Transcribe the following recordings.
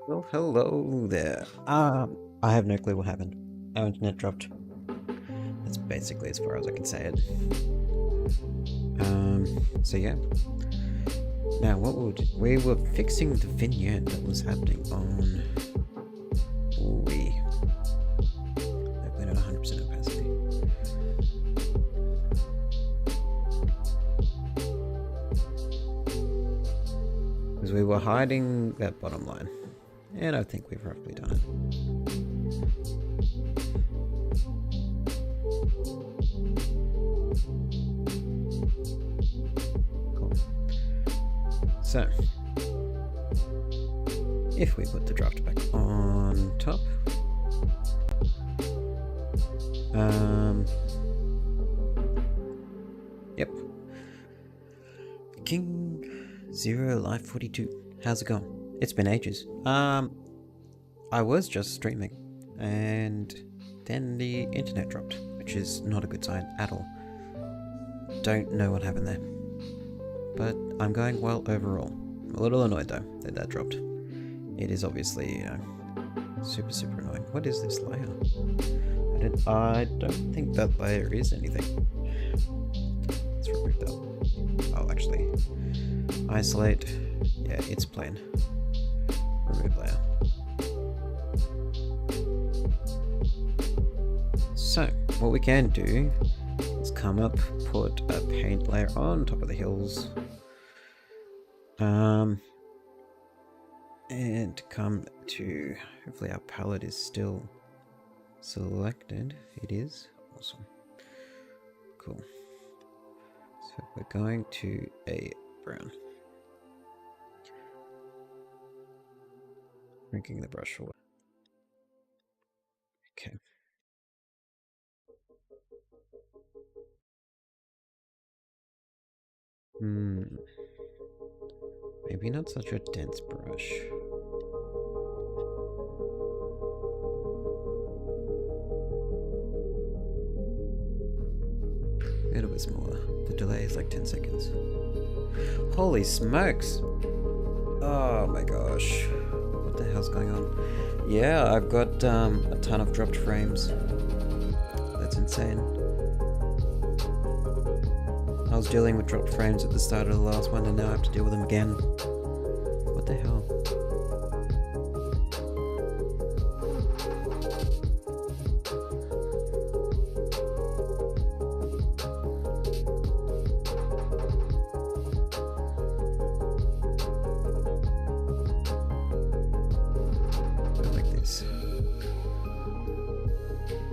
Well, hello there. I have no clue what happened. Our internet dropped. That's basically as far as I can say it. So yeah. Now, we were fixing the vignette that was happening on Wii. We're not 100% opacity. Because we were hiding that bottom line. And I think we've roughly done it. Cool. So, if we put the draft back on top, yep. King Zero Life 42. How's it going? It's been ages. I was just streaming, and then the internet dropped, which is not a good sign at all. Don't know what happened there. But I'm going well overall. I'm a little annoyed though that dropped. It is obviously super annoying. What is this layer? I don't think that layer is anything. Let's remove that. Oh, actually, isolate. Yeah, it's plain. Remove layer. So, what we can do is come up, put a paint layer on top of the hills. And come to, hopefully our palette is still selected. It is. Awesome. Cool. So we're going to a brown. Drinking the brush away. Okay. Maybe not such a dense brush. A little bit smaller. The delay is like 10 seconds. Holy smokes! Oh my gosh. What the hell's going on? Yeah, I've got a ton of dropped frames. That's insane. I was dealing with dropped frames at the start of the last one, and now I have to deal with them again. What the hell? Like this.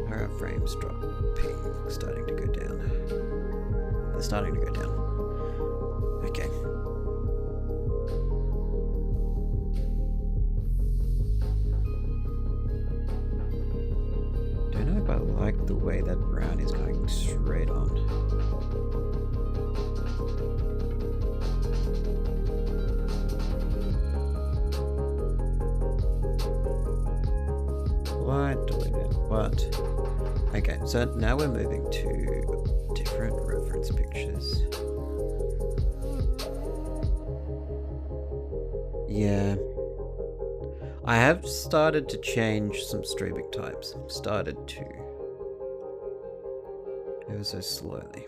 Our frames dropping, starting to go down. They're starting to go down. Okay. Don't know if I like the way that brown is going straight on. What? Delete it. What? Okay, so now we're moving to different reference pictures. Yeah. I have started to change some streaming types. Started to. Ever so slowly.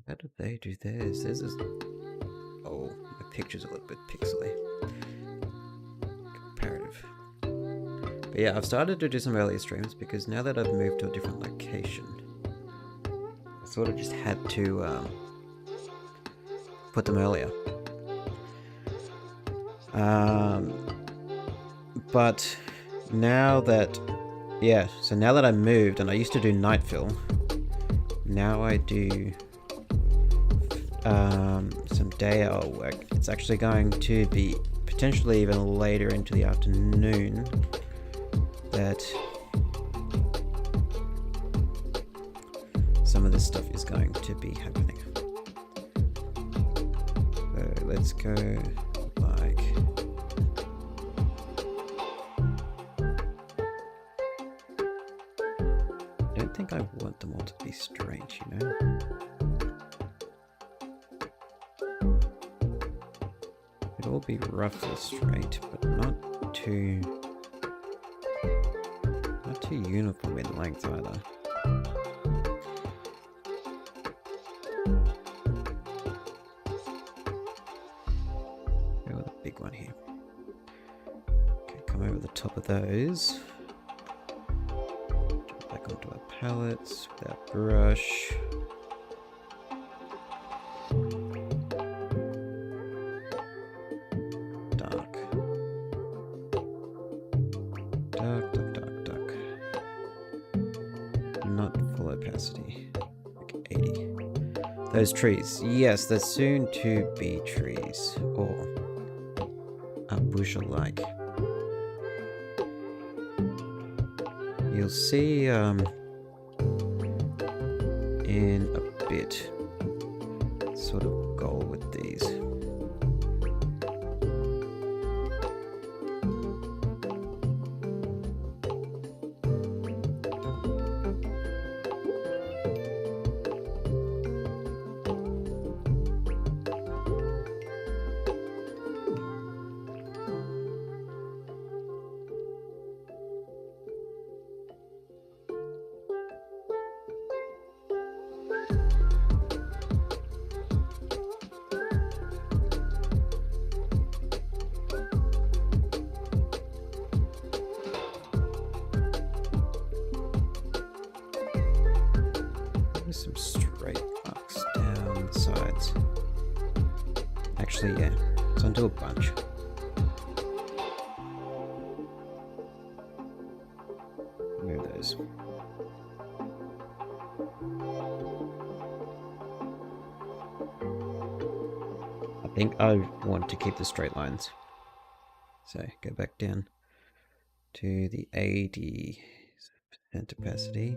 How did they do theirs? Theirs is... Oh, my picture's a little bit pixely. Comparative. But yeah, I've started to do some earlier streams because now that I've moved to a different location, I sort of just had to put them earlier. But now that, yeah, so now that I moved and I used to do night fill, now I do some day hour work. It's actually going to be potentially even later into the afternoon that some of this stuff is going to be happening. So let's go like... I don't think I want them all to be straight, you know? all be roughly straight, but not too uniform in length either. Go with a big one here. Okay, come over the top of those. Jump back onto our palettes with our brush. Like 80. Those trees. Yes, they're soon to be trees. Or a bush alike. You'll see in a bit sort of goal with these. Some straight arcs down the sides. Actually, yeah, let's undo a bunch. Move those. I think I want to keep the straight lines. So go back down to the 80% opacity.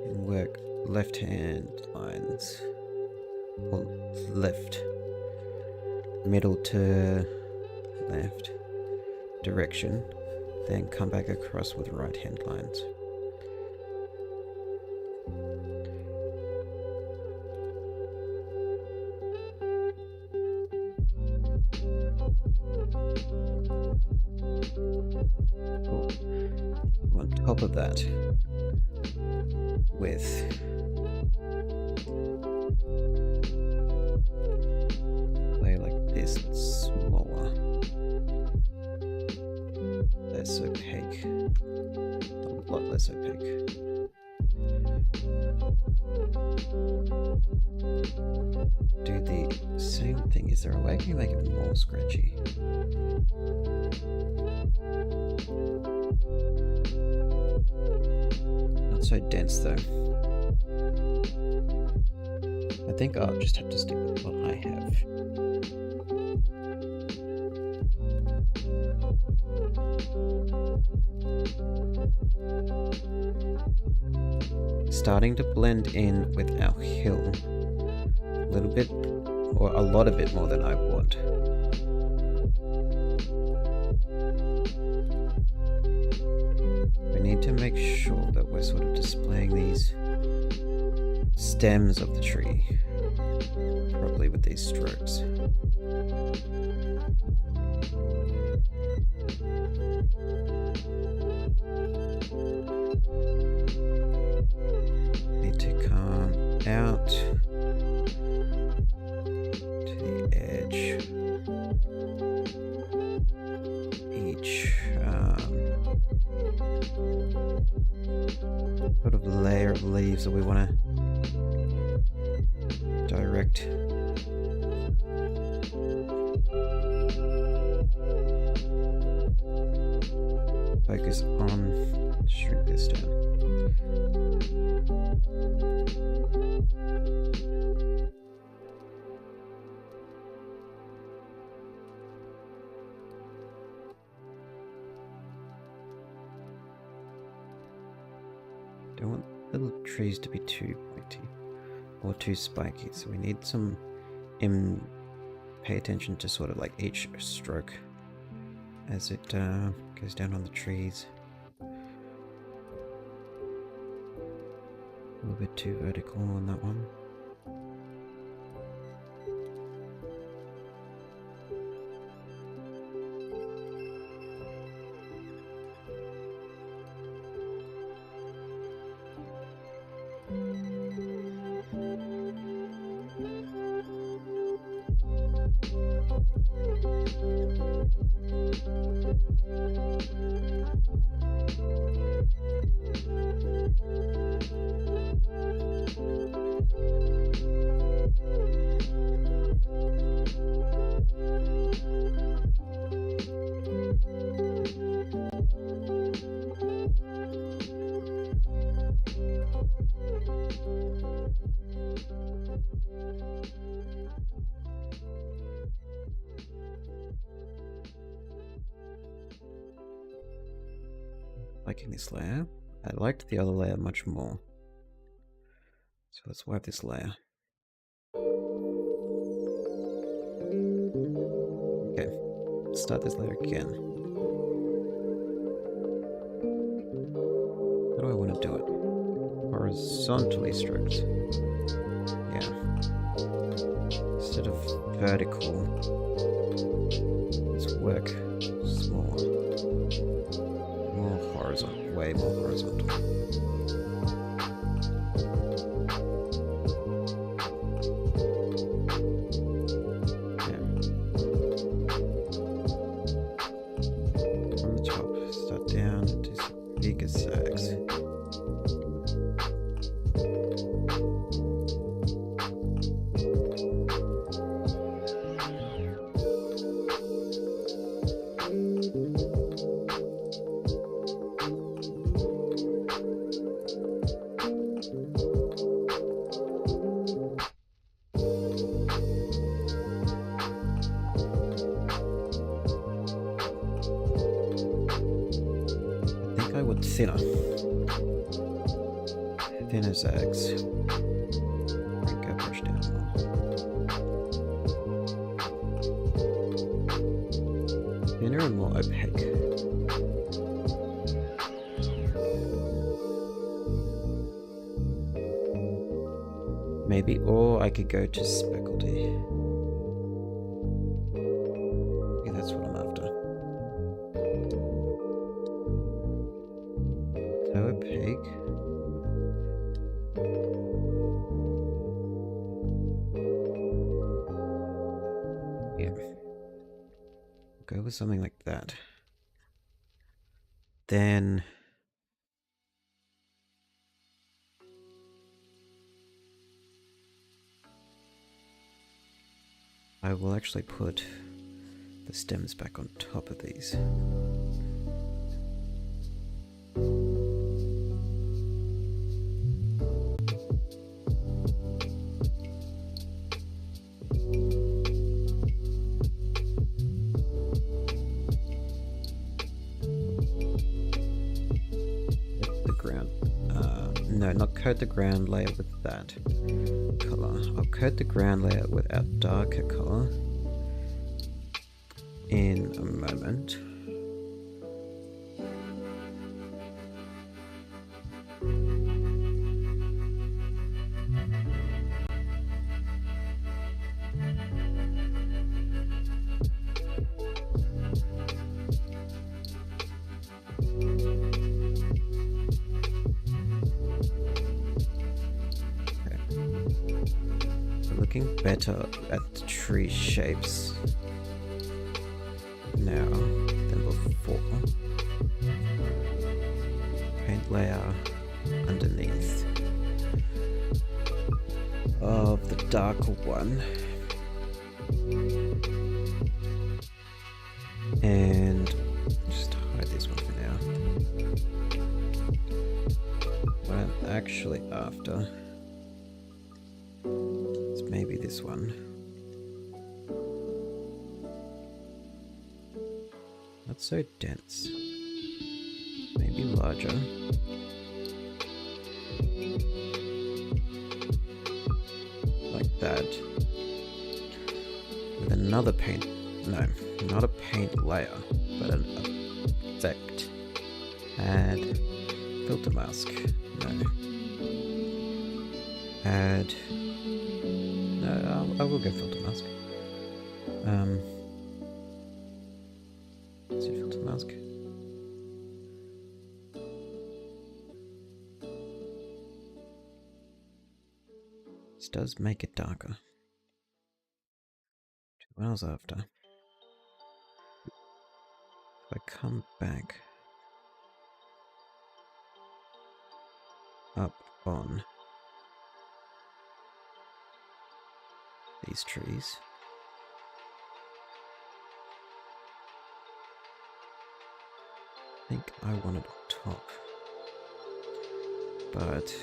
And work left hand lines, or left, middle to left direction, then come back across with right hand lines. Cool. On top of that, with play like this, smaller, less opaque, a lot less opaque. Do the same thing. Is there a way I can make it more scratchy? Not so dense though. I think I'll just have to stick with what I have. Starting to blend in with our hill a little bit, or a lot of it more than I want. We need to make sure that we're sort of displaying these stems of the tree properly with these strokes. Need to come out to the edge. Each sort of layer of leaves that we want to direct. Focus on, shrink this down. Don't want little trees to be too pointy or too spiky, so we need some pay attention to sort of like each stroke as it goes down on the trees. A little bit too vertical on that one. Liking this layer. I liked the other layer much more. So let's wipe this layer. Okay, start this layer again. How do I want to do it? Horizontally stroked. Yeah. Instead of vertical, let's work smaller. More horizontal, way more horizontal. From the top, start down to bigger sags. I would thinner zags. Go brush down more. Thinner and more opaque. Maybe, or I could go to speckledy. Yeah, that's what I'm after. So opaque. Yeah. Go with something like that. Then I will actually put the stems back on top of these. No, not coat the ground layer with that color. I'll coat the ground layer with our darker color in a moment. Looking better at the tree shapes now than before. Paint layer underneath of the darker one. And just hide this one for now. What I'm actually after is maybe this one. Not so dense. Maybe larger. Like that. With another paint. No, not a paint layer, but an effect. Add filter mask. No. Add. No, I will go filter mask. Is it filter mask? This does make it darker. 2 hours after. If I come back up on these trees, I think I want it on top, but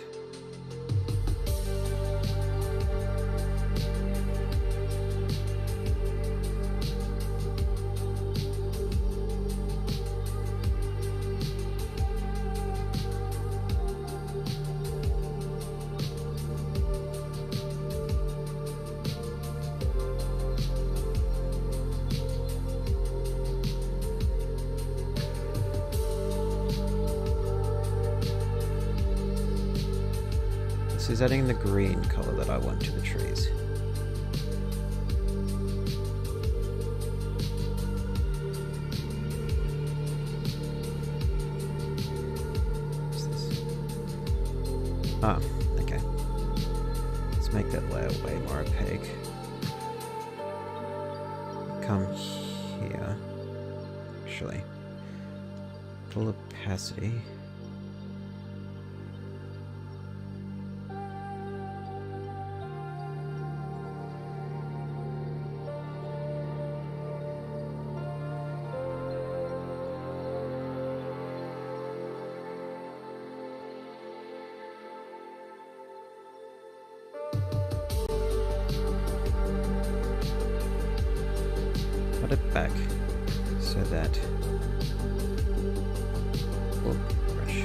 this is adding the green color that I want to the trees. What's this? Ah, okay. Let's make that layer way more opaque. Come here. Actually, full opacity. Put it back so that brush.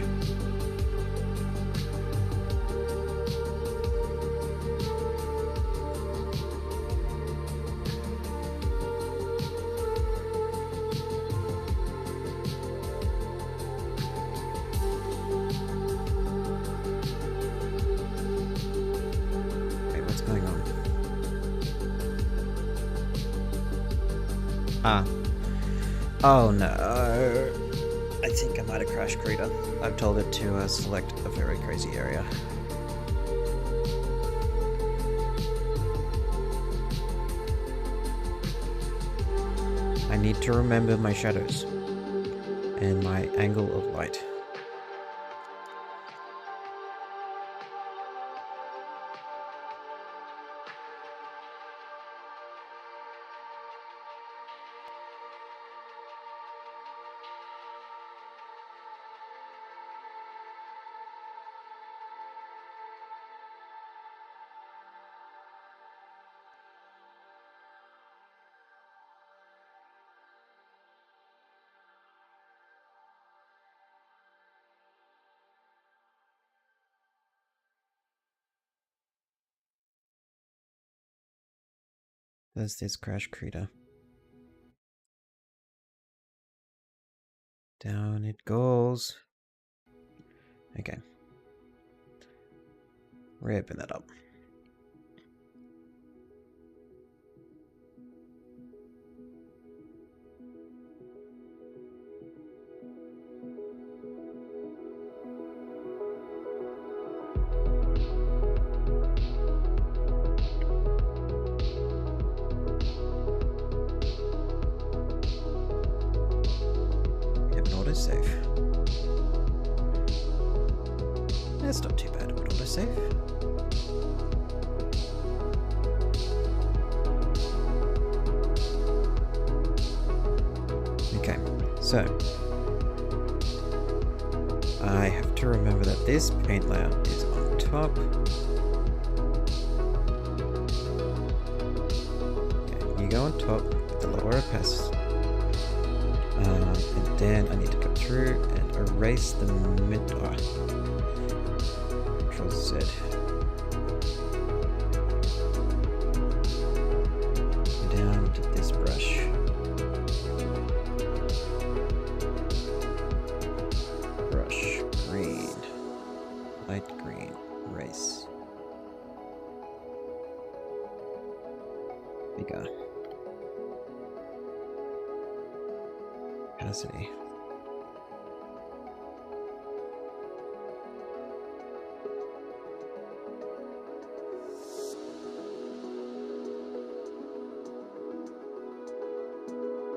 Wait, what's going on? Ah. Oh no. I think I might have crashed Krita. I've told it to select a very crazy area. I need to remember my shadows and my angle of light. There's this crash Krita. Down it goes. Okay. Reopen that up. Autosave. That's not too bad with autosave. Okay, so I have to remember that this paint layer is on top. Okay, you go on top with the lower opacity. And then I need to go through and erase the mid. Control Z. Down to this brush. Brush green, light green, erase. Bigger. Opacity.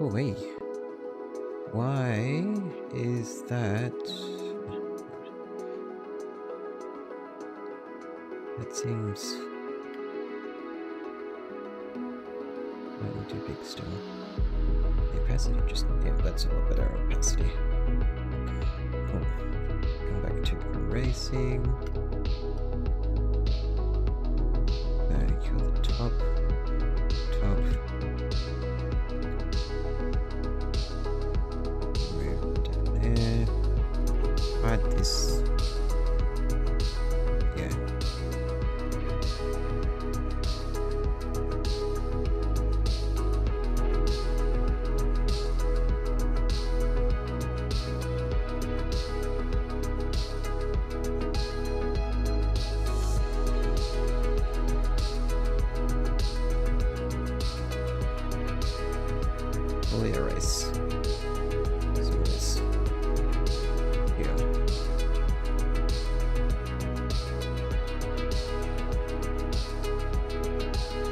Oh wait. Why is that? That seems not too big still. The opacity just, yeah, that's a little better opacity. Cool. Come back to erasing. Kill the top. Move down there. Hide this. Yeah. Fully erase. So it's here.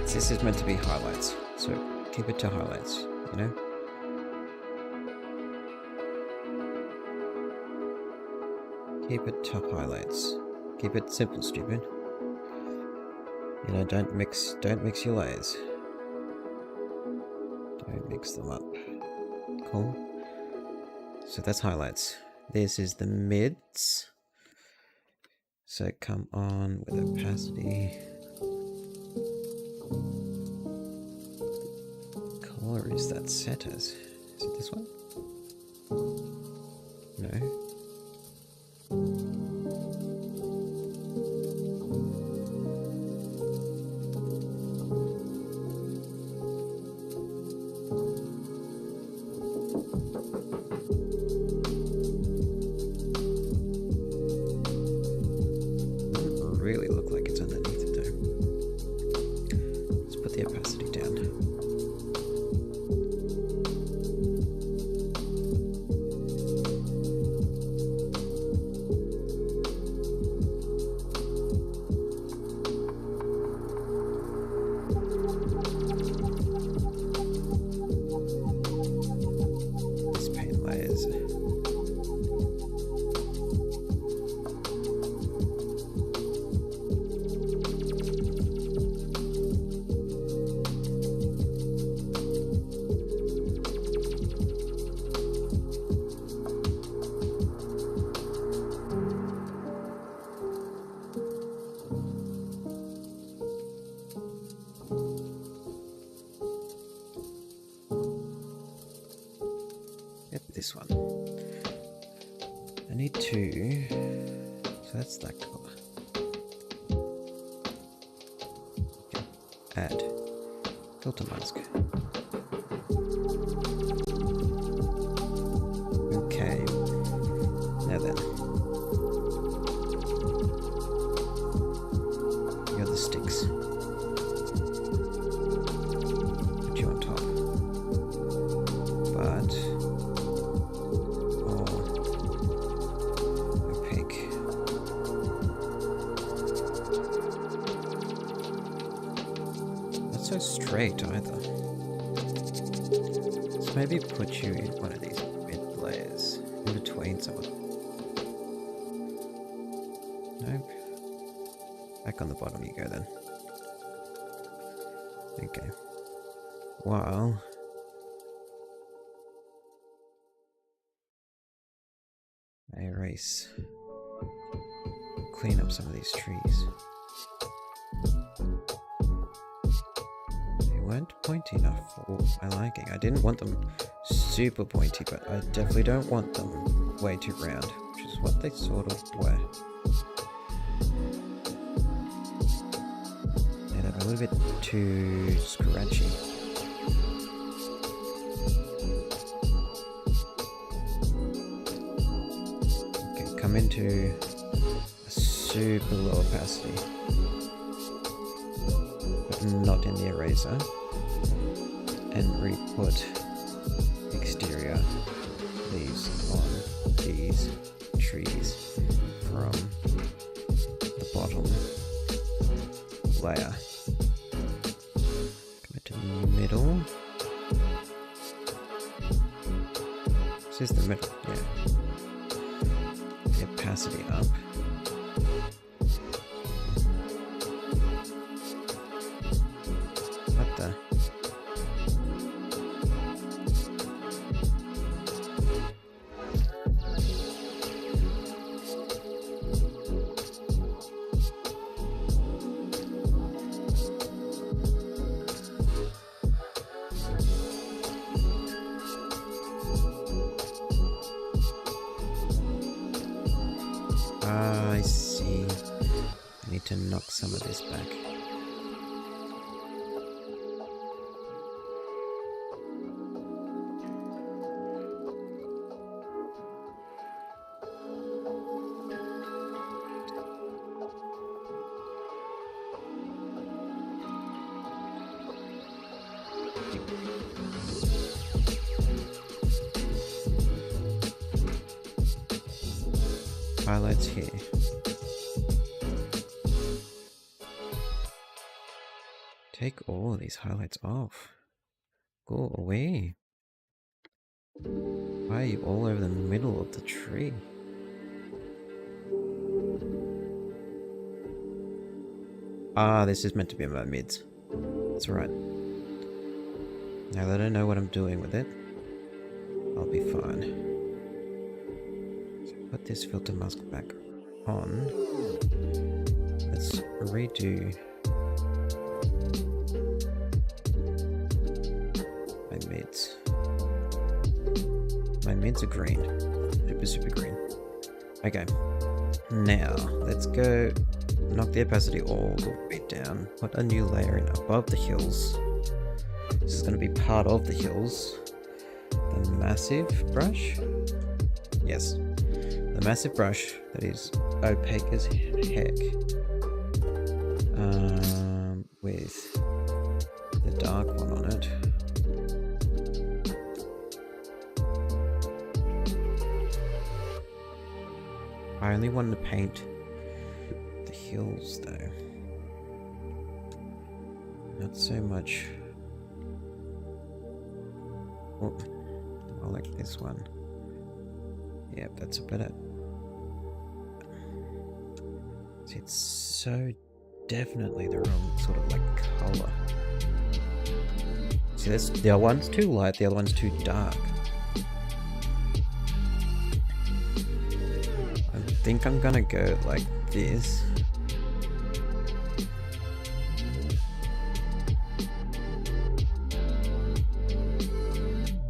This is meant to be highlights, so keep it to highlights, you know? Keep it to highlights. Keep it simple, stupid. You know, don't mix your layers. Don't mix them up. Cool. So that's highlights. This is the mids. So come on with opacity. Color is that set as? Is it this one? No. Really look like it's underneath it though. Let's put the opacity down. This paint layers. Get this one. I need to. So that's that color. Okay. Add filter mask. Okay. Now then, you're the sticks. Put you on top. But opaque. Not so straight either. So maybe put you in one of these mid layers in between some of them. Nope. Back on the bottom you go then. Okay. While I erase, clean up some of these trees. They weren't pointy enough for my liking. I didn't want them super pointy, but I definitely don't want them way too round, which is what they sort of were. And I'm a little bit too scratchy. Come into a super low opacity, but not in the eraser, and re-put exterior leaves on these trees from the bottom layer. Come into the middle. is the middle, yeah. The opacity up. What the? I see. I need to knock some of this back. Highlights here. Take all of these highlights off. Go away. Why are you all over the middle of the tree? Ah, this is meant to be my mids. That's right. Now that I know what I'm doing with it, I'll be fine. So put this filter mask back on. Let's redo my mids. My mids are green. Super green. Okay. Now, let's go knock the opacity all the way down. Put a new layer in above the hills. This is going to be part of the hills. The massive brush. Yes. The massive brush that is opaque as heck. With the dark one on it. I only wanted to paint the hills though. Not so much. Oh, I like this one. Yep, that's a better. See, it's so definitely the wrong sort of like color. See, that's the other one's too light, the other one's too dark. I think I'm gonna go like this.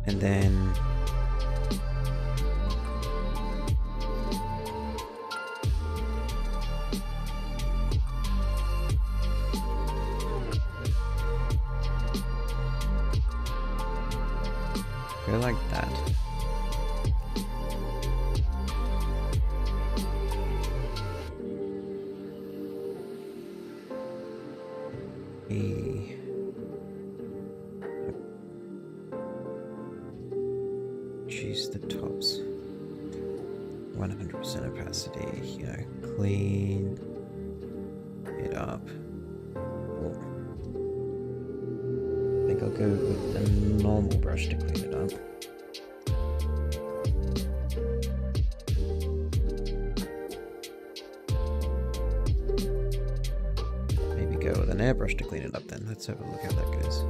And then go like that. Choose the tops. 100% opacity, you know, clean it up. Oh. I think I'll go with a normal brush to clean it up. Maybe go with an airbrush to clean it up then. Let's have a look how that goes.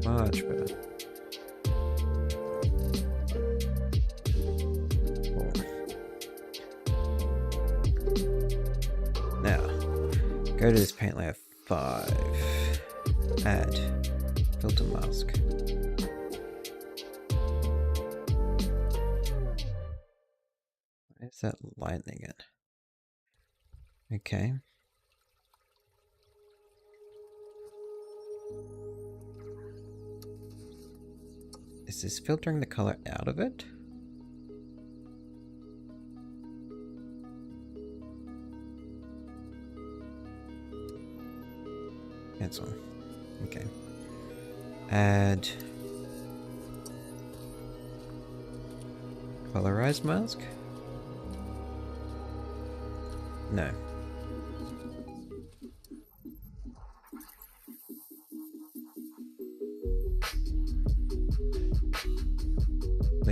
Much better. Oh. Now, go to this paint layer 5. Add filter mask. Where's that lightning at? Okay. Is this filtering the color out of it? Cancel. Okay. Add colorize mask?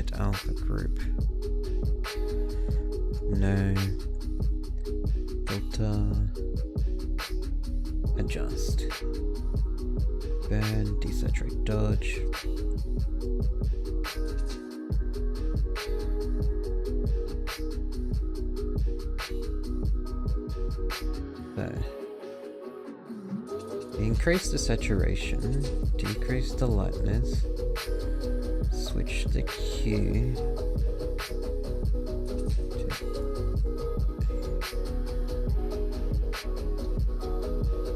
Split alpha group. No. Filter. Adjust. Burn, desaturate, dodge. So, increase the saturation, decrease the lightness, switch the Q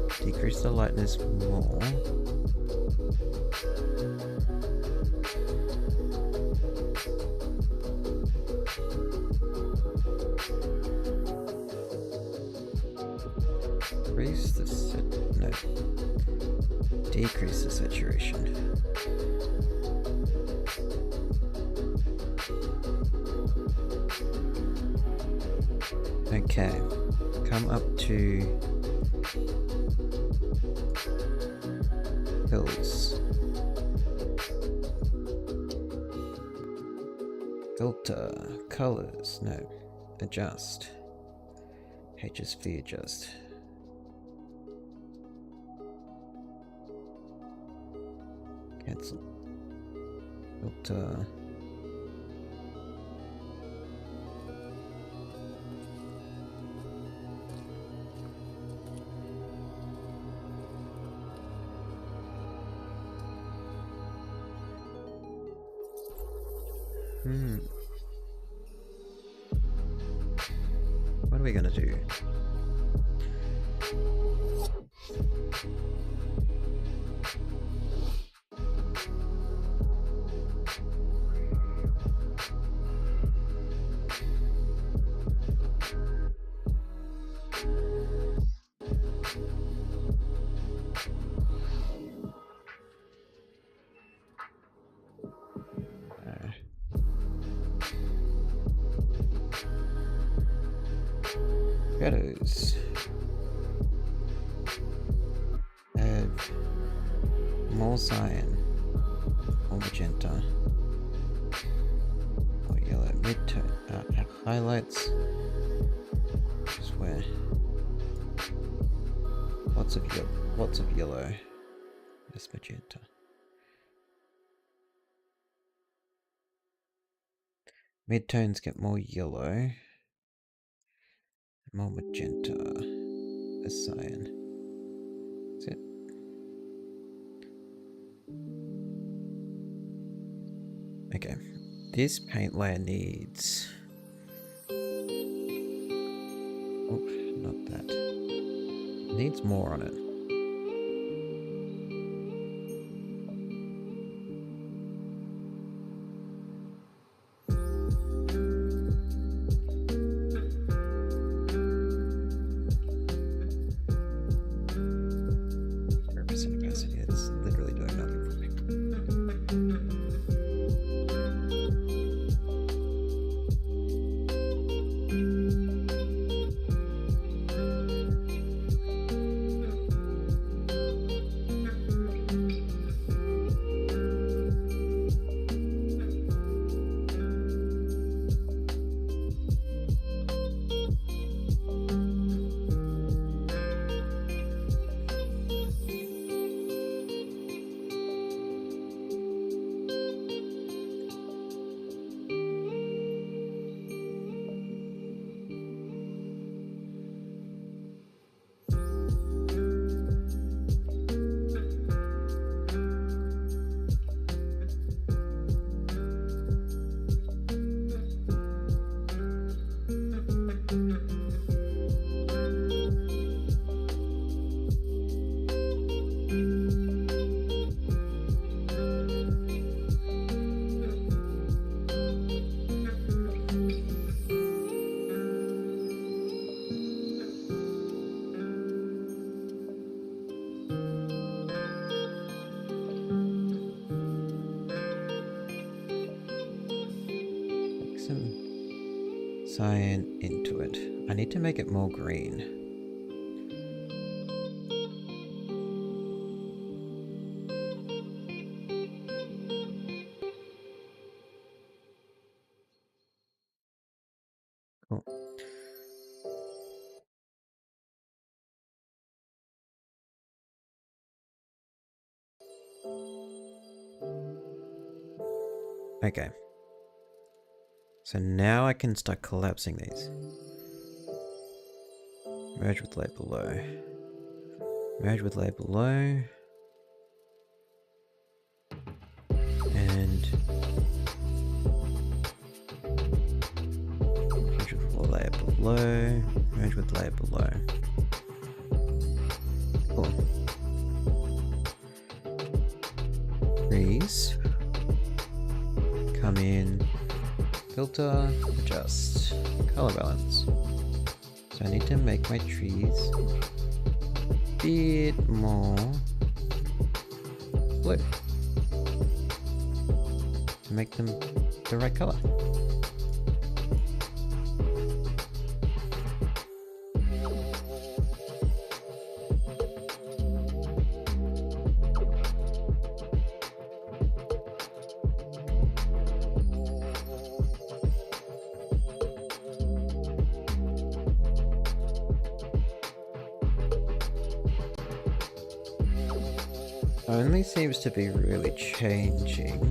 to decrease the lightness more. Increase the decrease the saturation. Okay, come up to hills. Filter, colors, no, adjust. HSV adjust. Cancel. Filter. What are we gonna do? Shadows. Have more cyan, more magenta, more yellow. Mid-tone. Highlights. Just where lots of yellow. Less magenta. Mid-tones get more yellow. More magenta, a cyan. That's it. Okay, this paint layer needs. Oh, not that. Needs more on it. It's literally doing nothing for me. Some cyan into it. I need to make it more green. Cool. Okay. So now I can start collapsing these. Merge with layer below. Merge with layer below. And merge with layer below. Merge with layer below. Cool. Freeze. Come in. Filter. Adjust. Color balance. So I need to make my trees a bit more blue to make them the right color. Only seems to be really changing.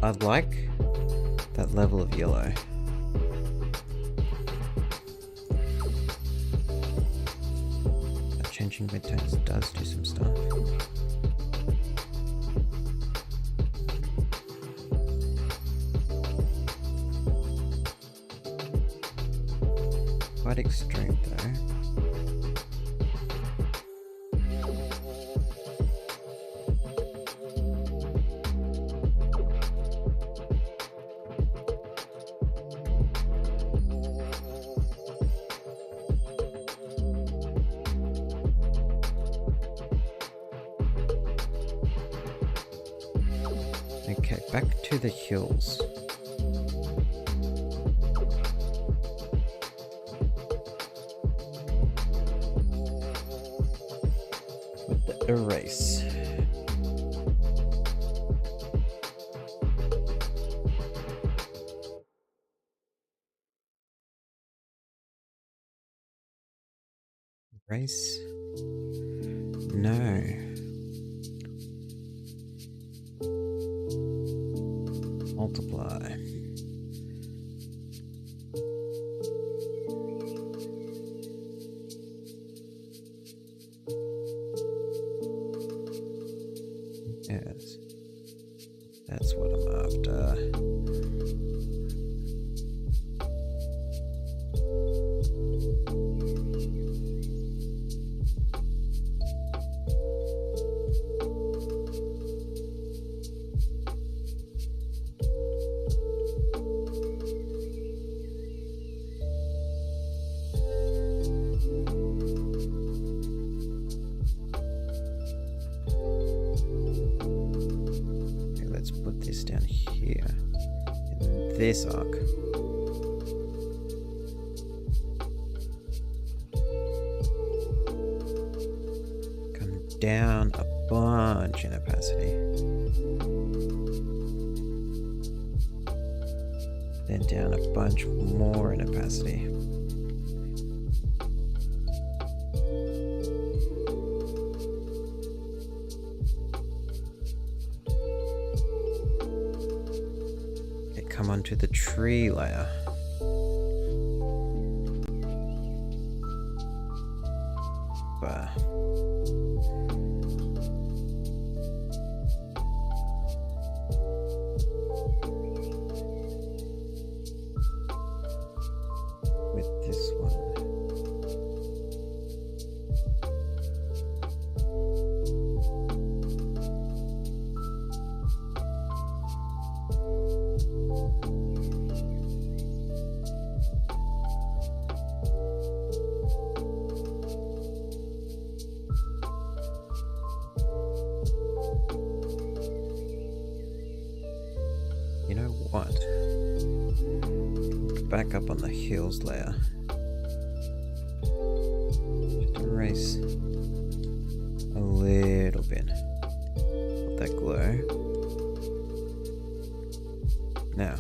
I like that level of yellow. Changing midtones does do some stuff. Quite extreme though. Okay, back to the hills. With the erase. Erase. No. Multiply. Yes. That's what I'm after. Down here in this arc. Come down a bunch in opacity. Then down a bunch more in opacity. Come onto the tree layer. With this one. what? Back up on the hills layer. Just erase a little bit of that glow. Now.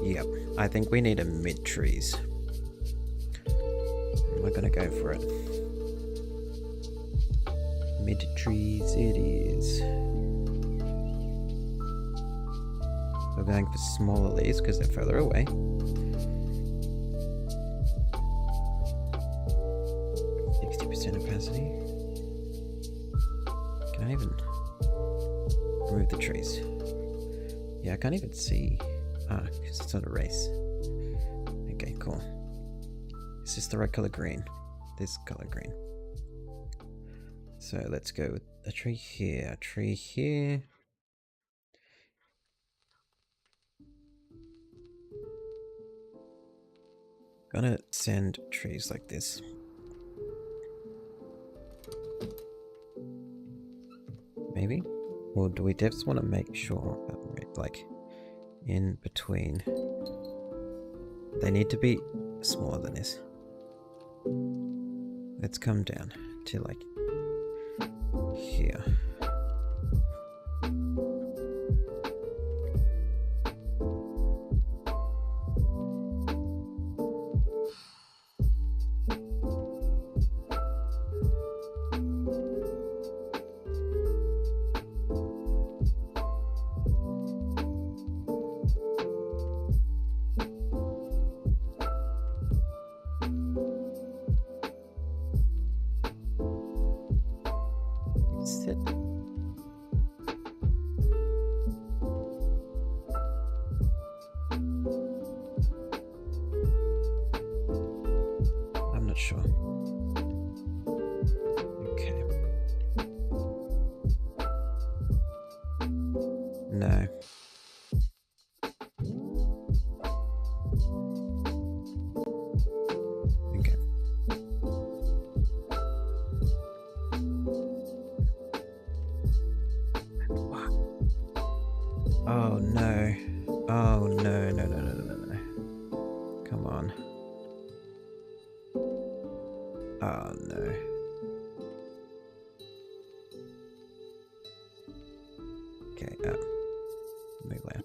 Yep, I think we need a mid-trees. We're gonna go for it. Mid-trees it is. We're going for smaller leaves because they're further away. Opacity. Can I even remove the trees? Yeah, I can't even see. Because it's on a race. Okay, cool. Is this the right color green? This color green. So let's go with a tree here, a tree here. Gonna send trees like this. Maybe? Or do we just want to make sure that we're like in between? They need to be smaller than this. Let's come down to like here. Sit. I'm not sure. Okay. No. Okay. Oh no. Oh no, no, no, no, no, no, no. Come on. Oh no. Okay, move layer.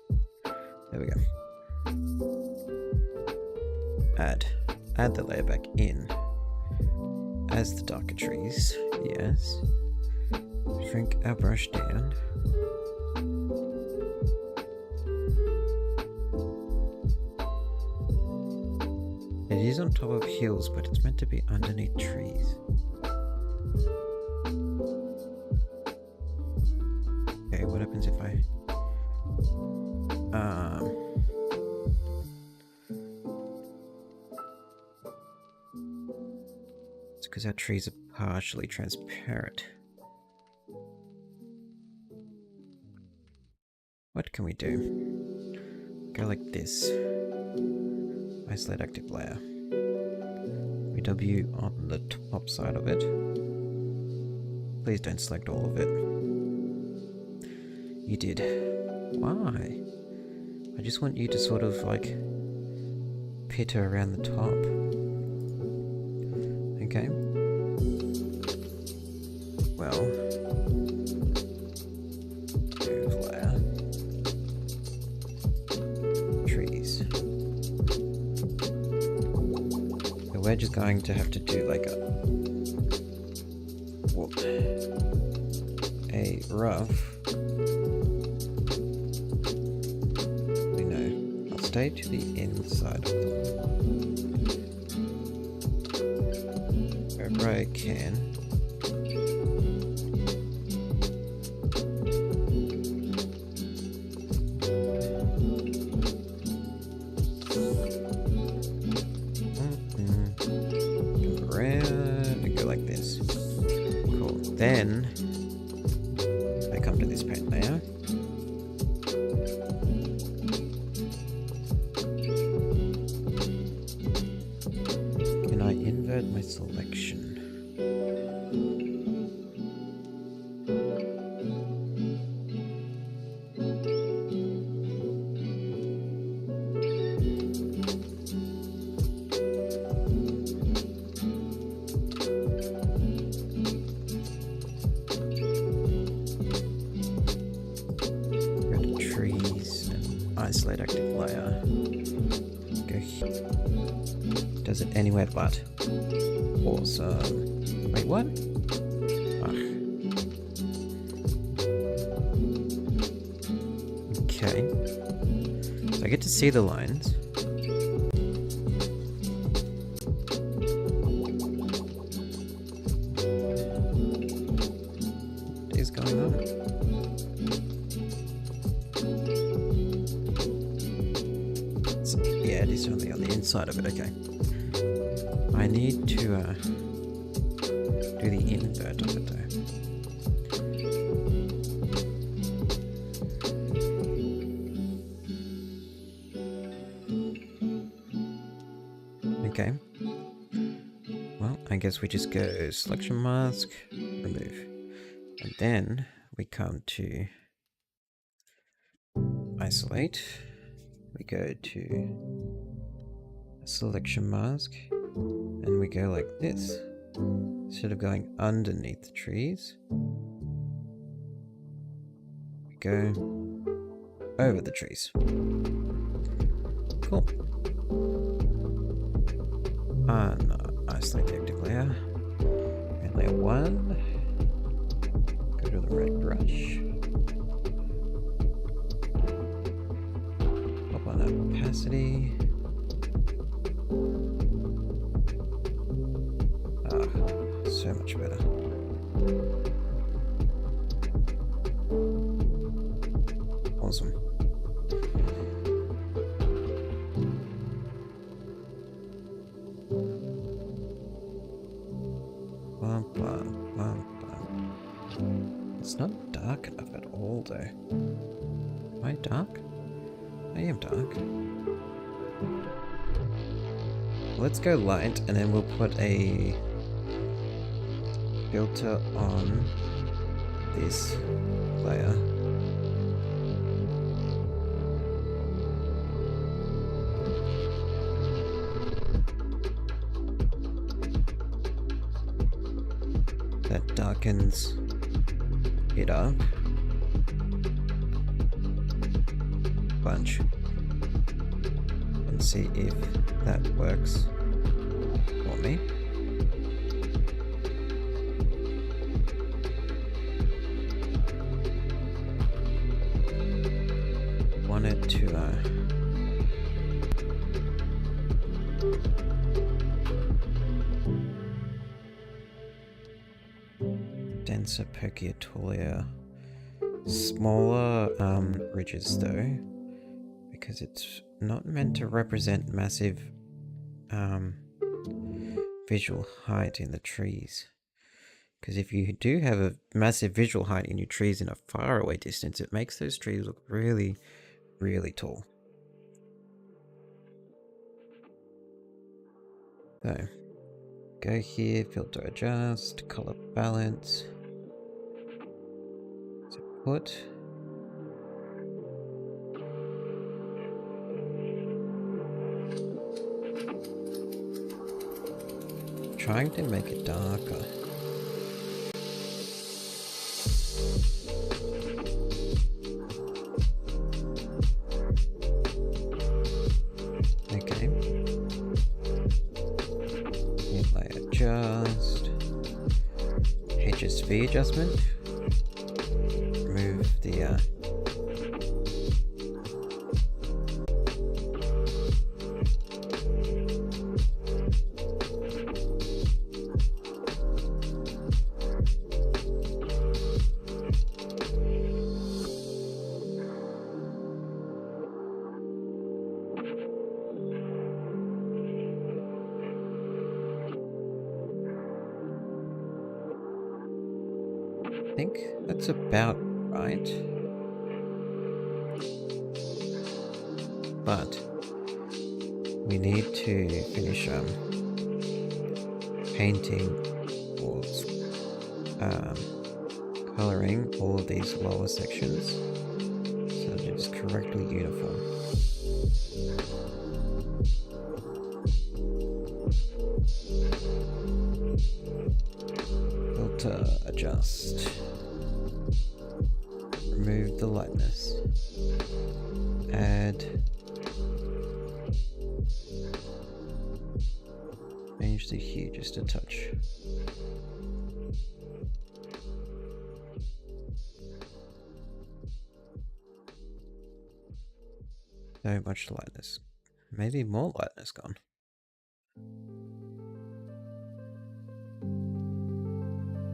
There we go. Add the layer back in as the darker trees. Yes. Shrink our brush down. It is on top of hills, but it's meant to be underneath trees. Okay, what happens if I... It's because our trees are partially transparent. What can we do? Go like this. Isolate active layer. W on the top side of it. Please don't select all of it. You did. Why? I just want you to sort of like pitter around the top. Okay. Well. Move layer. Trees. We're just going to have to do like a rough. No, I'll stay to the inside of them. Wherever I can. Then I come to this paint layer. Can I invert my selection? Isolate active layer. Go here. Does it anywhere but. Awesome. Wait, what? Okay. So I get to see the lines. What is going on? Yeah, it is only on the inside of it, okay. I need to do the invert of it though. Okay. Well, I guess we just go selection mask, remove. And then we come to isolate. We go to selection mask and we go like this. Instead of going underneath the trees, we go over the trees. Cool. And isolate the active layer. And layer 1. Go to the red brush. Pop on that opacity. So much better. Awesome. Bum, bum, bum, bum. It's not dark enough at all, though. Am I dark? I am dark. Let's go light, and then we'll put a filter on this layer. That darkens it up a bunch. And see if that works for me. Wanted to denser Poeciatolia, smaller ridges though, because it's not meant to represent massive visual height in the trees. Because if you do have a massive visual height in your trees in a faraway distance, it makes those trees look really, really tall. So, go here, filter adjust, color balance. So put. Trying to make it darker. Okay. Inlay adjust. HSV adjustment. Remove the I think that's about right. But we need to finish painting or coloring all of these lower sections so that it's correctly uniform. Filter, adjust, remove the lightness, add, change the hue just a touch. So much lightness. Maybe more lightness gone.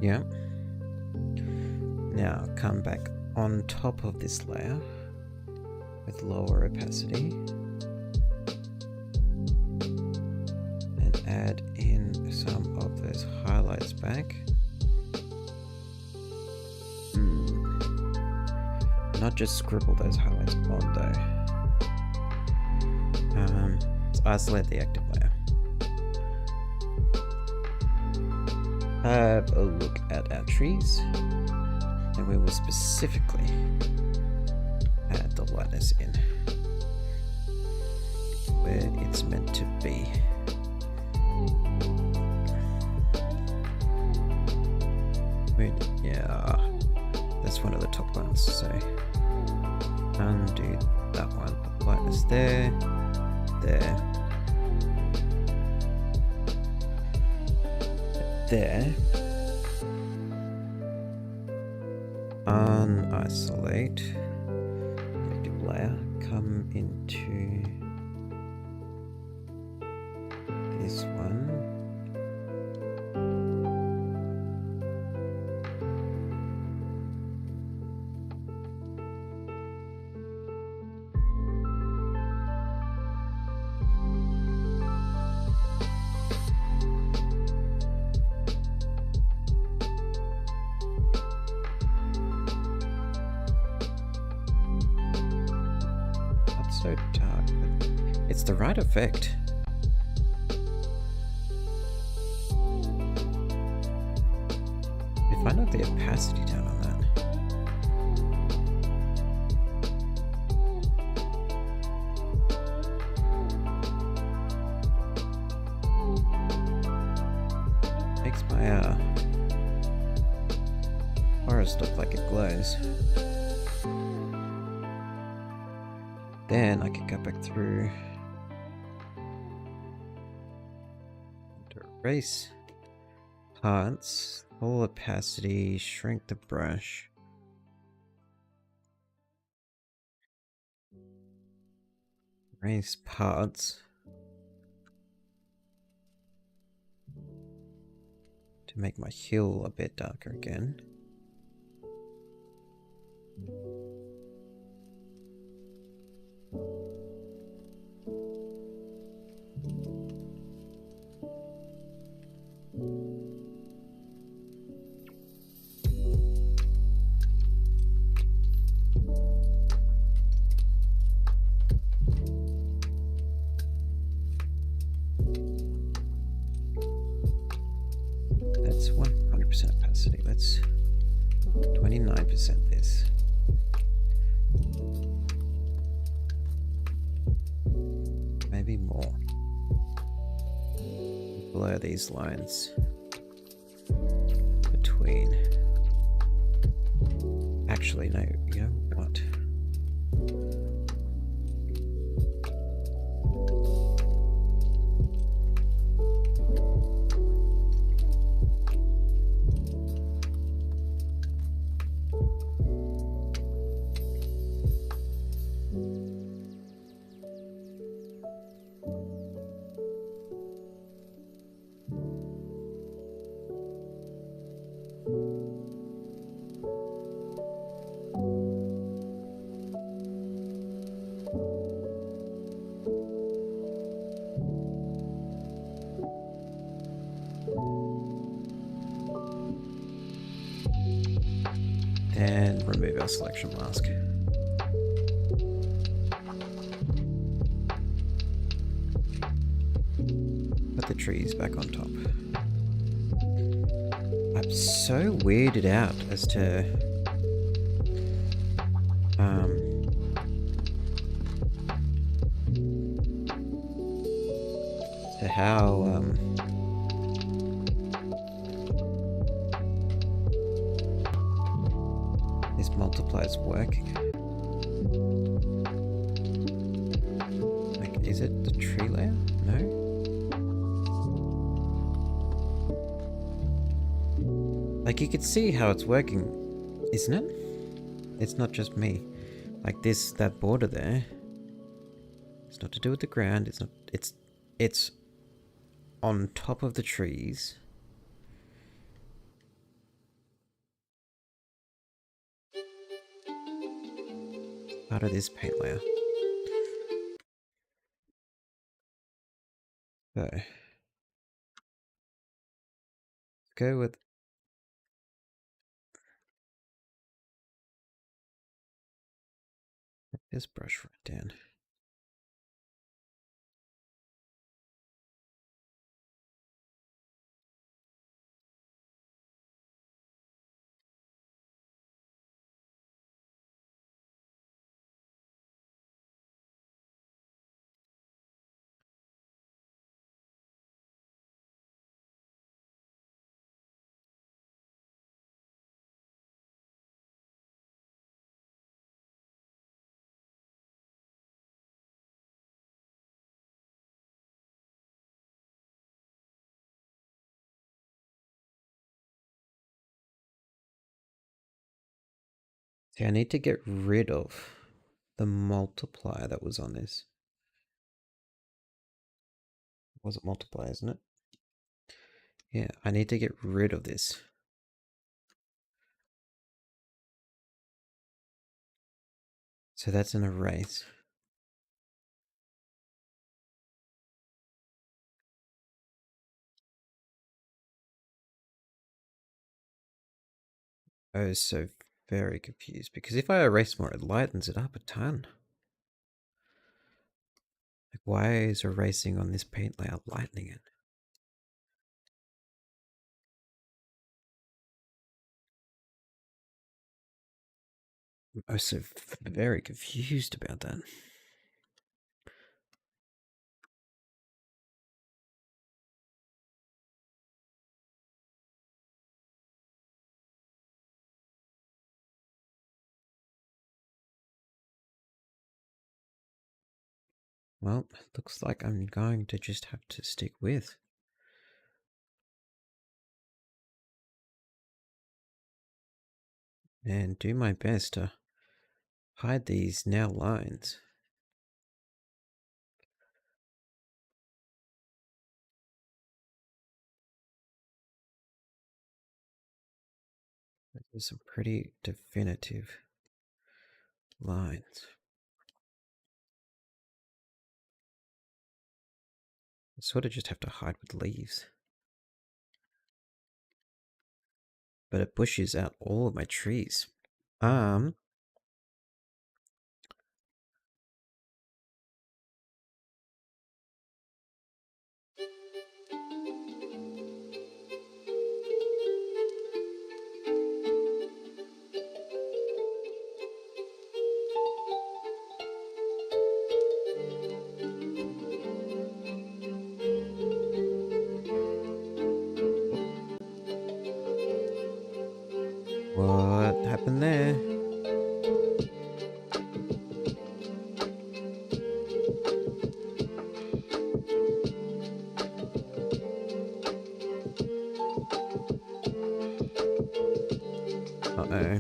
Yeah. Now come back on top of this layer with lower opacity and add in some of those highlights back. Not just scribble those highlights on though. Let's isolate the active layer. Have a look at our trees, and we will specifically add the lightness in where it's meant to be. Yeah, that's one of the top ones, so undo that one. The lightness there, there, unisolate, active layer, come into this one, so dark, but it's the right effect. If I knock the opacity down on that, makes my forest look like it glows. Then I can go back through to erase parts, full opacity, shrink the brush. Erase parts to make my hill a bit darker again. That's 100% opacity. Let's 29% this. Maybe more. Blur these lines between. Actually, no, you know what? And remove our selection mask. Put the trees back on top. I'm so weirded out as to how this multiplier is working. Like, is it the tree layer? No? Like, you could see how it's working, isn't it? It's not just me. Like this, that border there. It's not to do with the ground. It's not. It's on top of the trees. Part of this paint layer. So go with this brush right down. See, I need to get rid of the multiplier that was on this. Was it multiply, isn't it? Yeah, I need to get rid of this. So that's an erase. I was so very confused because if I erase more, it lightens it up a ton. Like, why is erasing on this paint layer lightening it? I was so very confused about that. Well, looks like I'm going to just have to stick with. And do my best to hide these now lines. There's some pretty definitive lines. I sort of just have to hide with leaves. But it bushes out all of my trees. What happened there? Uh-oh.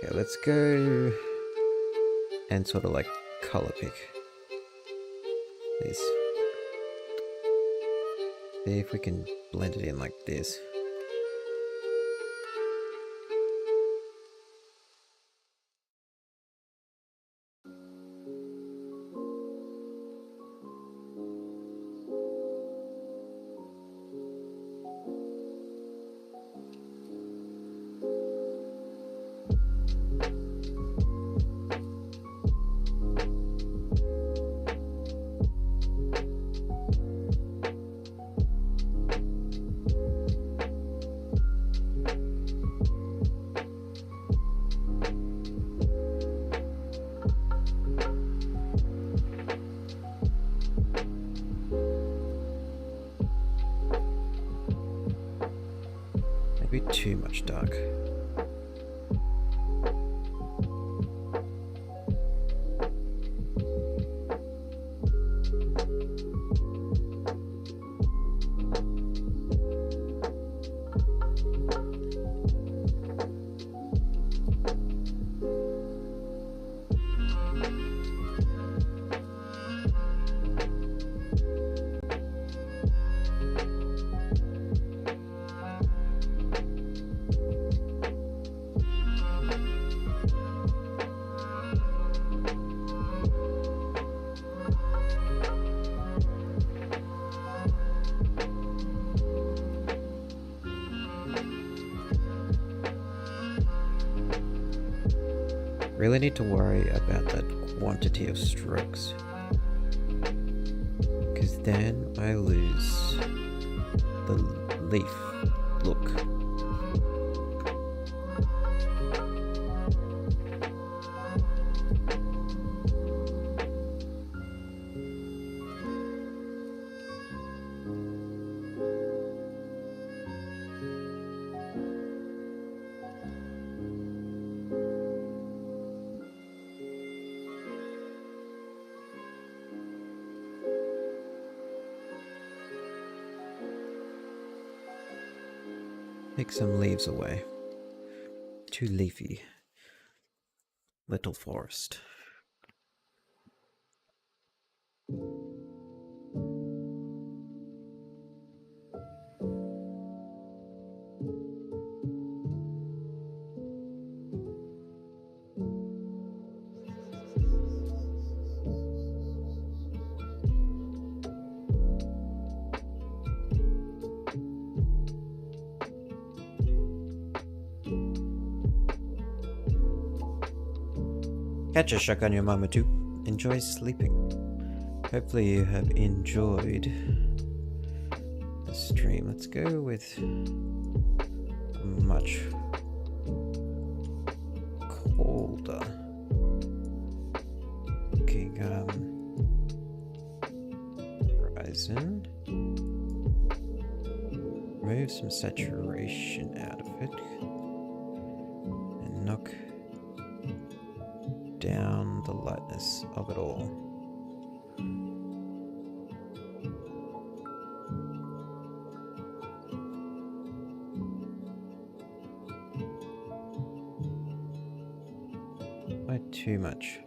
Okay, let's go and sort of like color pick this. See if we can blend it in like this. Maybe too much dark. Really need to worry about that quantity of strokes, because then I lose the leaf look. Take some leaves away. Too leafy. Little forest. Catch a shotgun your mama too. Enjoy sleeping. Hopefully you have enjoyed the stream. Let's go with much colder looking horizon. Remove some saturation out of it and knock down the lightness of it all. Why too much?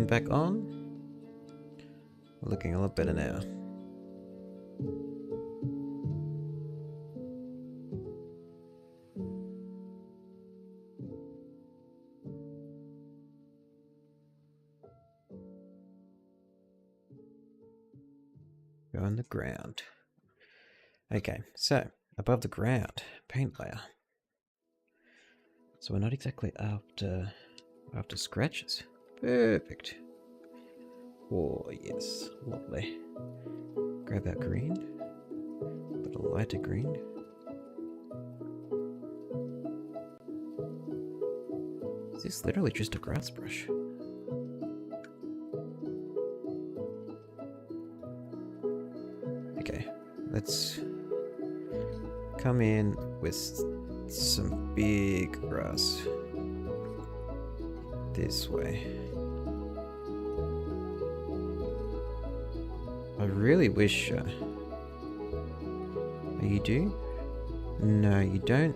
Back on. Looking a lot better now. Go on the ground. Okay, so above the ground, paint layer. So we're not exactly after scratches. Perfect. Oh yes, lovely. Grab our green, but a lighter green. Is this literally just a grass brush? let's come in with some big grass this way. I really wish... you do? No, you don't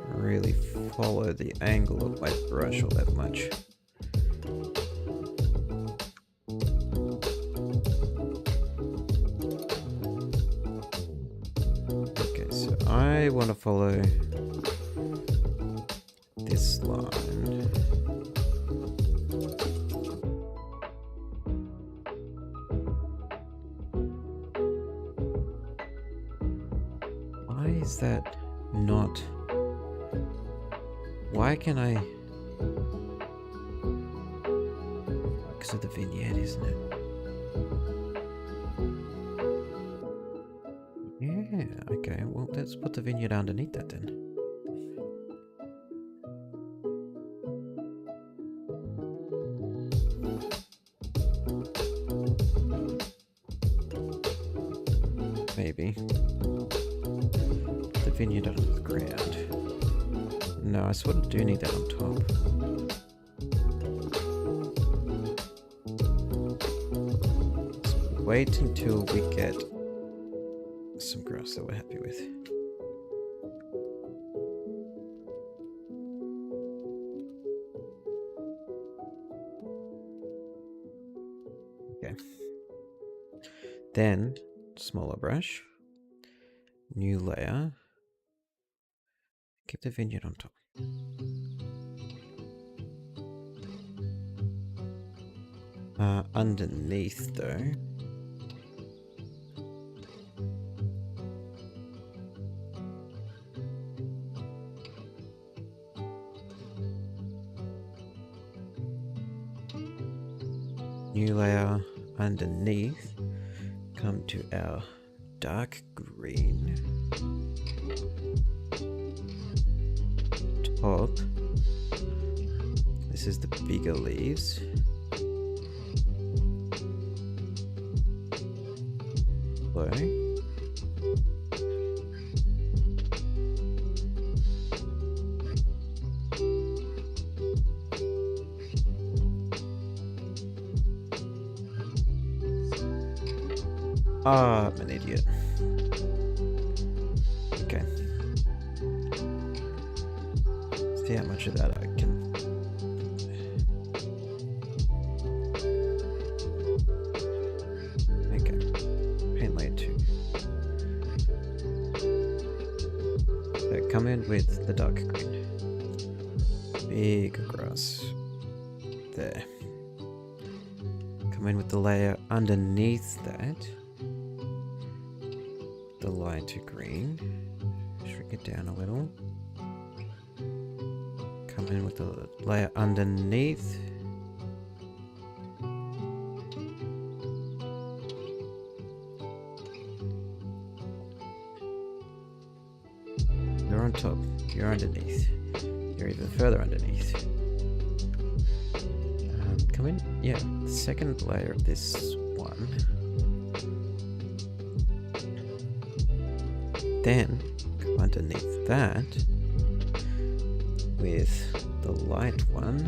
really follow the angle of my brush all that much. Okay, so I want to follow this line. Why is that not... Why can I... Because of the vignette, isn't it? Yeah, okay, well, let's put the vignette underneath that then. Maybe. The vignette under the ground. No, I sort of do need that on top. Let's wait until we get some grass that we're happy with. Okay. Then, smaller brush. New layer. Keep the vignette on top. Underneath though. New layer underneath. Come to our dark green. Top. This is the bigger leaves. Low. Ah, I'm an idiot. Okay. See how much of that I can... Okay. Paint layer 2. So come in with the dark green. Big grass. There. Come in with the layer underneath that. The lighter green. Shrink it down a little. Come in with the layer underneath. You're on top. You're underneath. You're even further underneath. Come in. Yeah, the second layer of this one. Then come underneath that with the light one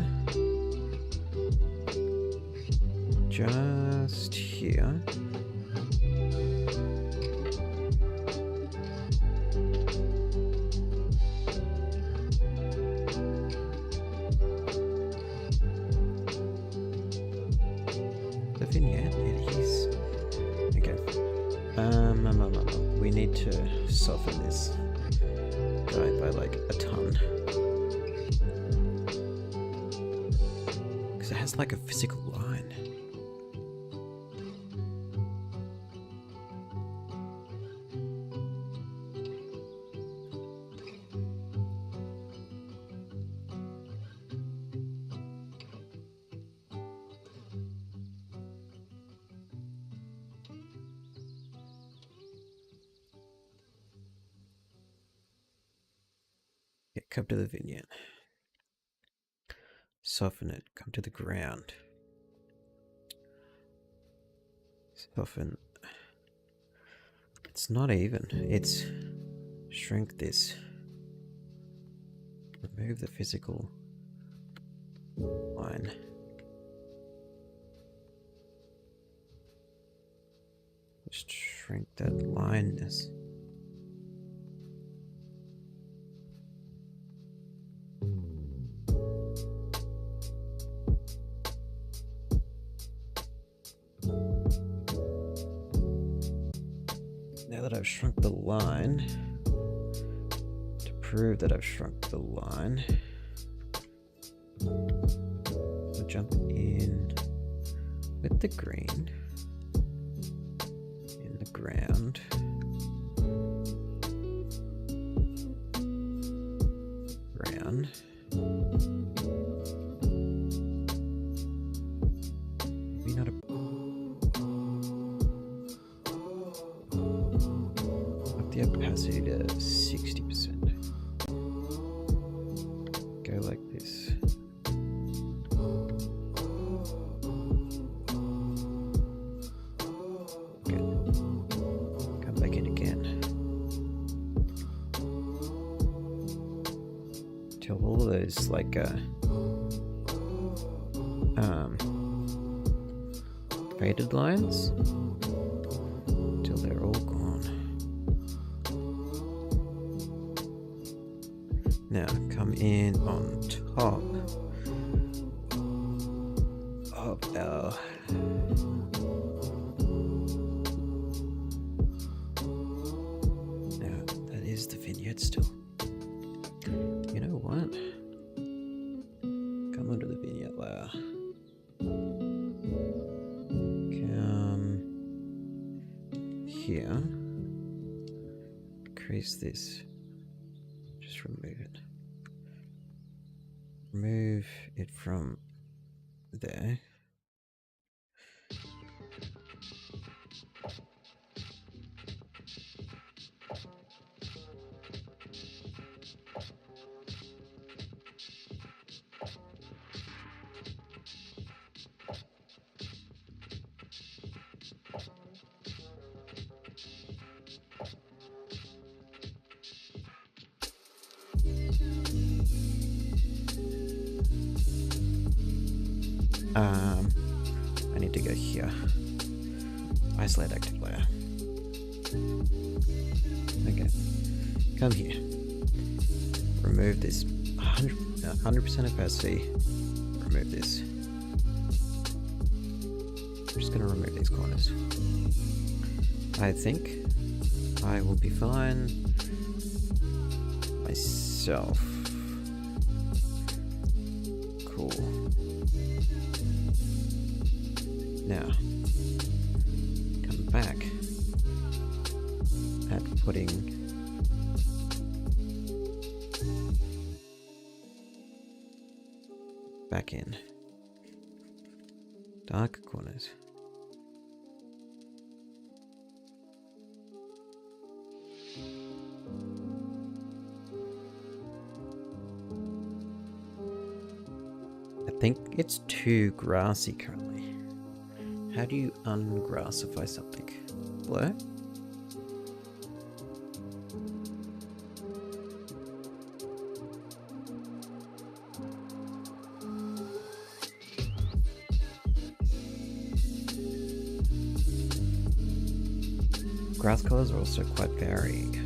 just here. The vignette, it is. Okay. We need to soften this guy by like a ton. Because it has like a physical line. Yeah, come to the vignette. Soften it. Come to the ground. Soften. It's not even. It's shrink this. Remove the physical line. Just shrink that lineness. Now that I've shrunk the line, to prove that I've shrunk the line, I'll jump in with the green in the ground. Brown. Maybe not a... Up the opacity to 60%. Go like this. Good. Come back in again. Till all those like faded lines, till they're all gone. Now come in on top of our now that is the vignette still. You know what? Come onto the vignette layer. Come here. Increase this. Just remove it. Remove it from there. I need to go here. Isolate active layer. Okay. Come here. Remove this 100% opacity. Remove this. I'm just going to remove these corners. I think I will be fine myself. Cool. Now, come back at putting back in dark corners. I think it's too grassy currently. How do you ungrassify something? Blur? Grass colors are also quite varying.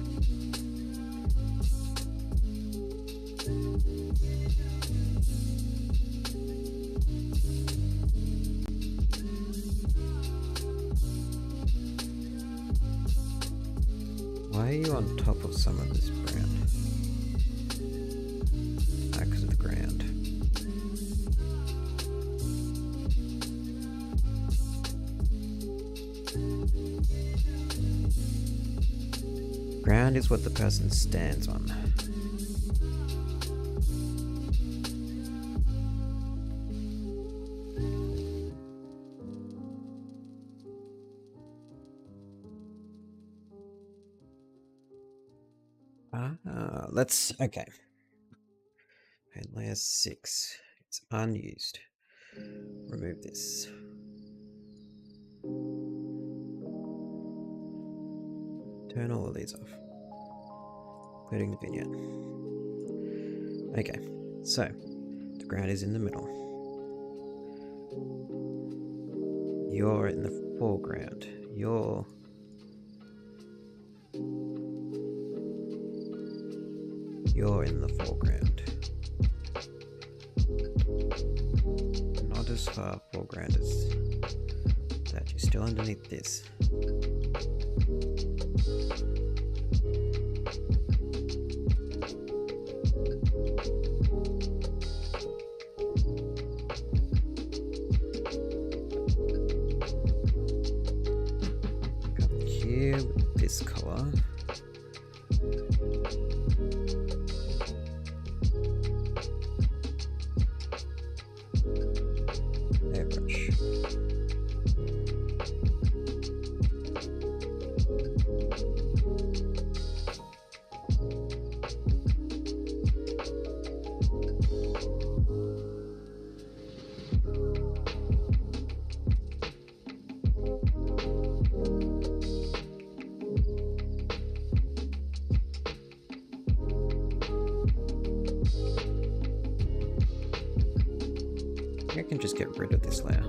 Why are you on top of some of this brown? Because of the ground. Ground is what the person stands on. Okay. Okay, layer 6. It's unused. Remove this. Turn all of these off, including the vignette. Okay, so the ground is in the middle. You're in the foreground. You're in the foreground. Not as far foreground as that. You're still underneath this. Come here with this color. Airbrush. I can just get rid of this layer.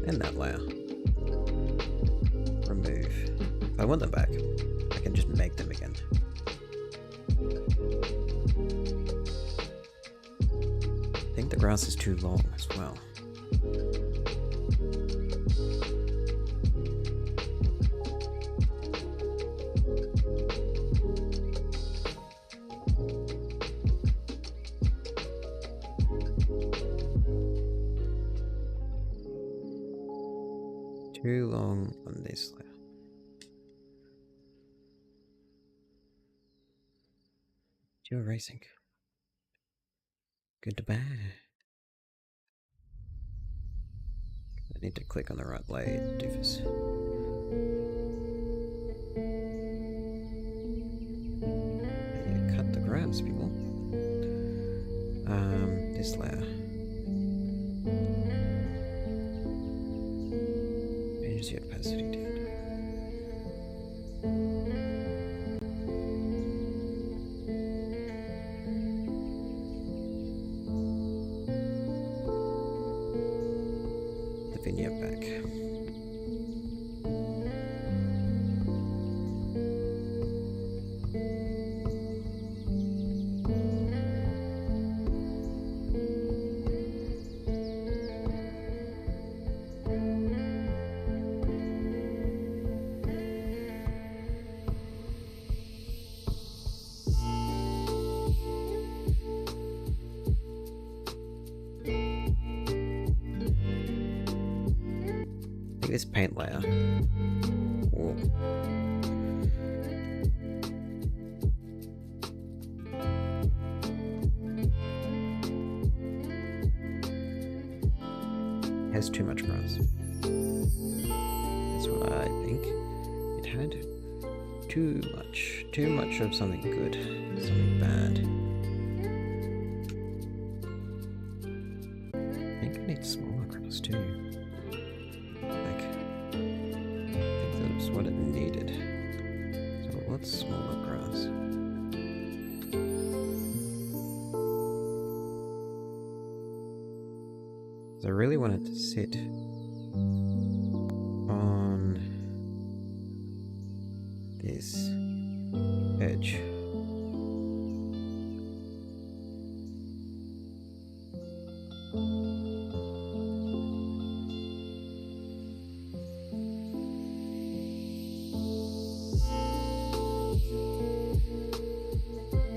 And that layer. Remove. If I want them back, I can just make them again. I think the grass is too long as well. Too long on this layer. You're erasing. Goodbye. I need to click on the right layer, doofus. Yeah, cut the grass, people. This layer. Change the opacity down. The vignette back. This paint layer. Ooh. Has too much grass. That's what I think. It had too much of something good, something bad. I think I need smaller grass too. What it needed. So what's smaller grass? So I really want it to sit on this edge.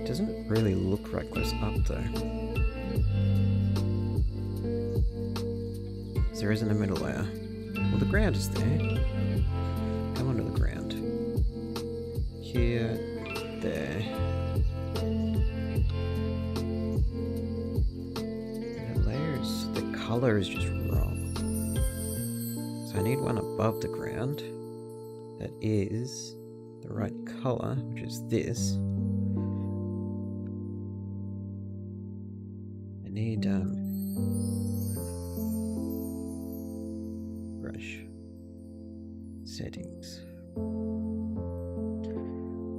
Doesn't really look right close up though. There isn't a middle layer. Well, the ground is there. Come onto the ground. Here, there. The color is just wrong. So I need one above the ground that is the right color, which is this. I need brush. Settings.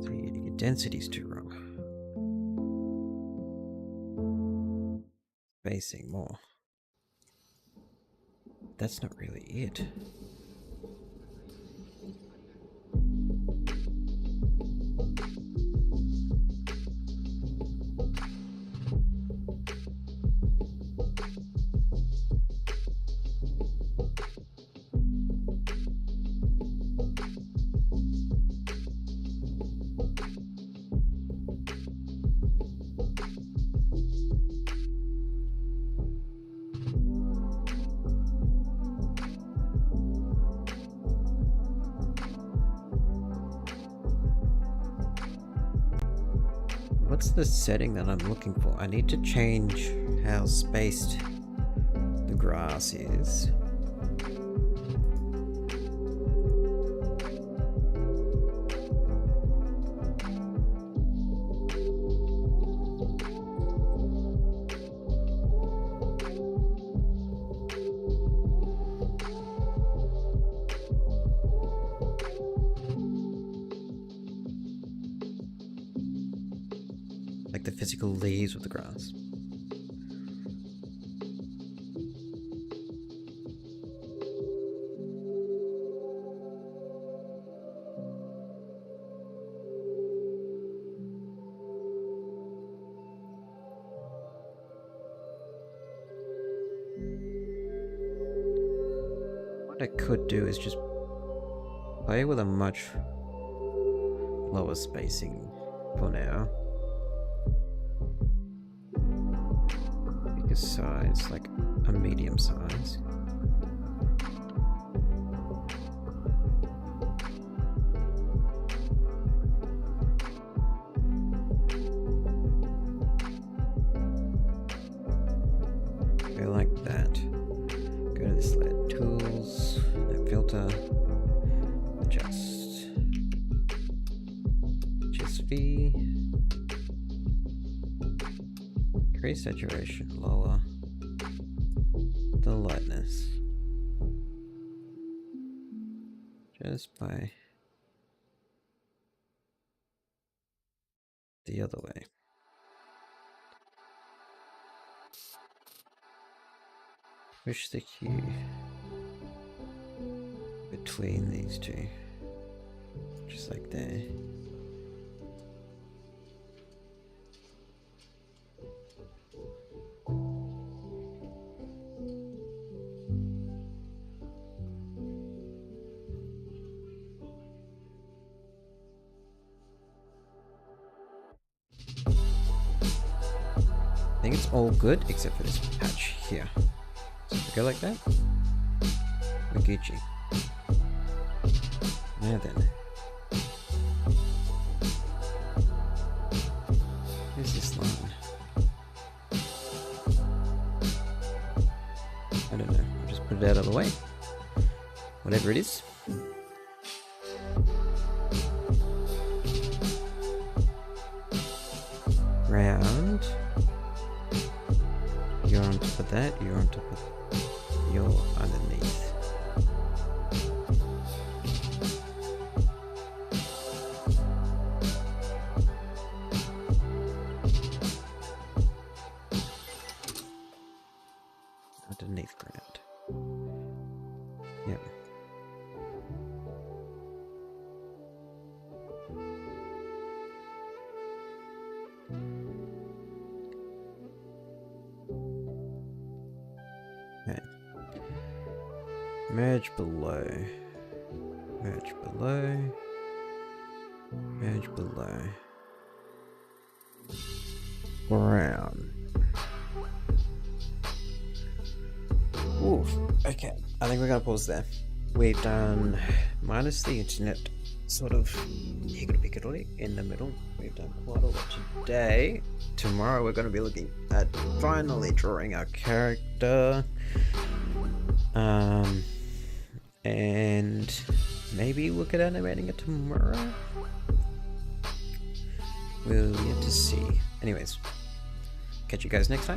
So your density's too wrong. Spacing more. That's not really it. What's the setting that I'm looking for? I need to change how spaced the grass is. Like the physical leaves of the grass. What I could do is just play with a much lower spacing for now. Size, like a medium size. Go like that. Go to this layer, tools, that filter, adjust V. Increase saturation, lower the lightness just by the other way. Push the hue between these two, just like there. I think it's all good except for this patch here. So if we go like that, we're Gucci. Now then, here's this line. I don't know, I'll just put it out of the way. Whatever it is. Round. You're on top of that, you're on top of you're underneath. Underneath ground. Yep. Okay. Merge below. Merge below. Merge below. Brown. Ooh, okay. I think we're gonna pause there. We've done minus the internet sort of higgledy-piggledy in the middle. We've done quite a lot today. Tomorrow we're going to be looking at finally drawing our character. And maybe look at animating it tomorrow. We'll get to see. Anyways, catch you guys next time.